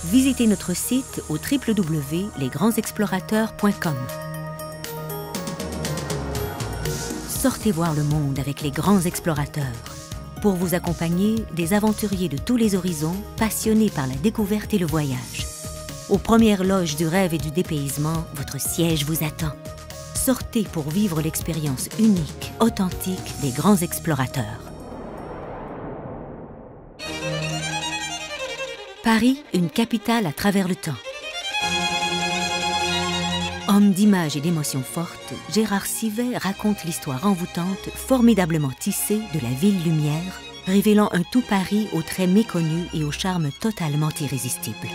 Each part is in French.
visitez notre site au www.lesgrandsexplorateurs.com. Sortez voir le monde avec les grands explorateurs. Pour vous accompagner, des aventuriers de tous les horizons, passionnés par la découverte et le voyage. Aux premières loges du rêve et du dépaysement, votre siège vous attend. Sortez pour vivre l'expérience unique, authentique des grands explorateurs. Paris, une capitale à travers le temps. Homme d'images et d'émotions fortes, Gérard Sivet raconte l'histoire envoûtante, formidablement tissée de la ville lumière, révélant un tout Paris aux traits méconnus et au charme totalement irrésistible.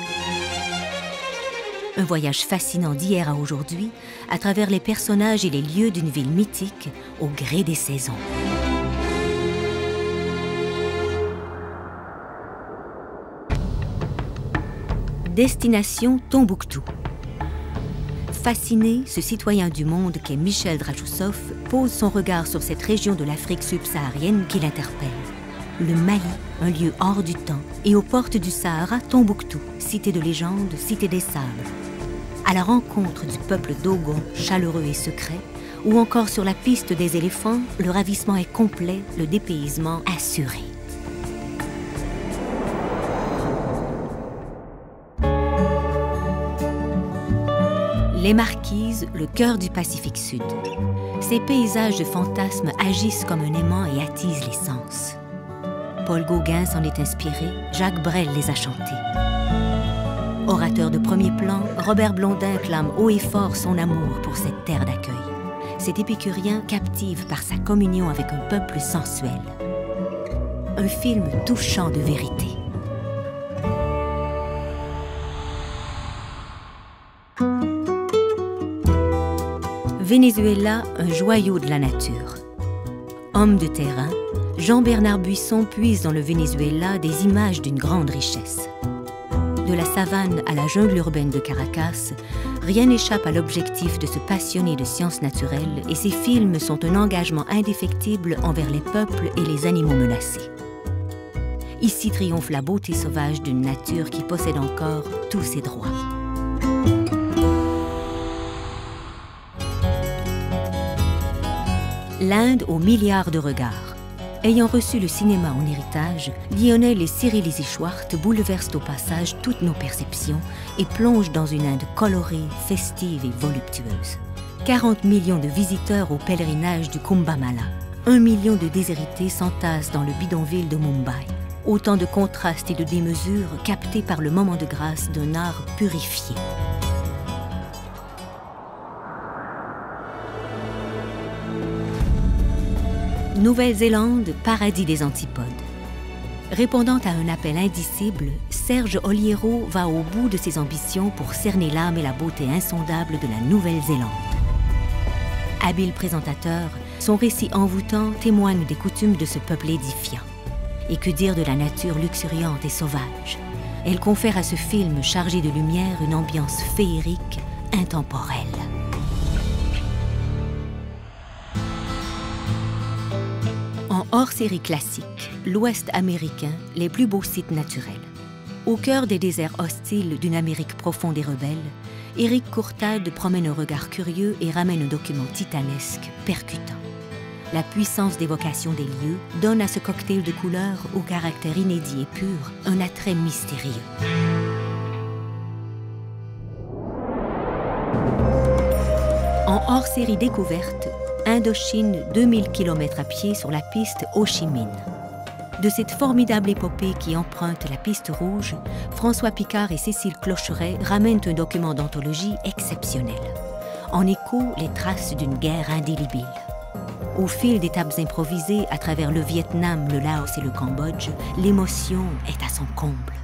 Un voyage fascinant d'hier à aujourd'hui, à travers les personnages et les lieux d'une ville mythique, au gré des saisons. Destination Tombouctou. Fasciné, ce citoyen du monde qu'est Michel Dragoussov pose son regard sur cette région de l'Afrique subsaharienne qui l'interpelle. Le Mali, un lieu hors du temps, et aux portes du Sahara, Tombouctou, cité de légende, cité des sables. À la rencontre du peuple dogon, chaleureux et secret, ou encore sur la piste des éléphants, le ravissement est complet, le dépaysement assuré. Les Marquises, le cœur du Pacifique Sud. Ces paysages de fantasmes agissent comme un aimant et attisent les sens. Paul Gauguin s'en est inspiré, Jacques Brel les a chantés. Orateur de premier plan, Robert Blondin clame haut et fort son amour pour cette terre d'accueil. Cet épicurien captive par sa communion avec un peuple sensuel. Un film touchant de vérité. Venezuela, un joyau de la nature. Homme de terrain, Jean-Bernard Buisson puise dans le Venezuela des images d'une grande richesse. De la savane à la jungle urbaine de Caracas, rien n'échappe à l'objectif de se passionner de sciences naturelles et ses films sont un engagement indéfectible envers les peuples et les animaux menacés. Ici triomphe la beauté sauvage d'une nature qui possède encore tous ses droits. L'Inde aux milliards de regards. Ayant reçu le cinéma en héritage, Lionel et Cyril Ishwart bouleversent au passage toutes nos perceptions et plongent dans une Inde colorée, festive et voluptueuse. 40 millions de visiteurs au pèlerinage du Kumbh Mela. 1 million de déshérités s'entassent dans le bidonville de Mumbai. Autant de contrastes et de démesures captés par le moment de grâce d'un art purifié. Nouvelle-Zélande, paradis des antipodes. Répondant à un appel indicible, Serge Oliero va au bout de ses ambitions pour cerner l'âme et la beauté insondable de la Nouvelle-Zélande. Habile présentateur, son récit envoûtant témoigne des coutumes de ce peuple édifiant. Et que dire de la nature luxuriante et sauvage? Elle confère à ce film chargé de lumière une ambiance féerique, intemporelle. Hors-série classique, l'Ouest américain, les plus beaux sites naturels. Au cœur des déserts hostiles d'une Amérique profonde et rebelle, Éric Courtade promène un regard curieux et ramène un document titanesque, percutant. La puissance d'évocation des lieux donne à ce cocktail de couleurs, au caractère inédit et pur, un attrait mystérieux. En hors-série découverte, Indochine, 2000 km à pied sur la piste Ho Chi Minh. De cette formidable épopée qui emprunte la piste rouge, François Picard et Cécile Clocheret ramènent un document d'anthologie exceptionnel. En écho, les traces d'une guerre indélébile. Au fil d'étapes improvisées à travers le Vietnam, le Laos et le Cambodge, l'émotion est à son comble.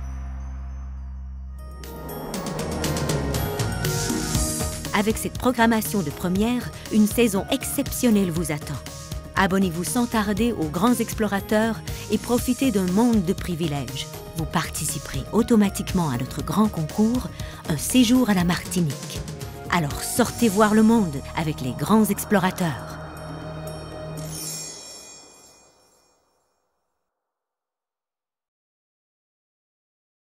Avec cette programmation de première, une saison exceptionnelle vous attend. Abonnez-vous sans tarder aux Grands Explorateurs et profitez d'un monde de privilèges. Vous participerez automatiquement à notre grand concours, un séjour à la Martinique. Alors sortez voir le monde avec les Grands Explorateurs.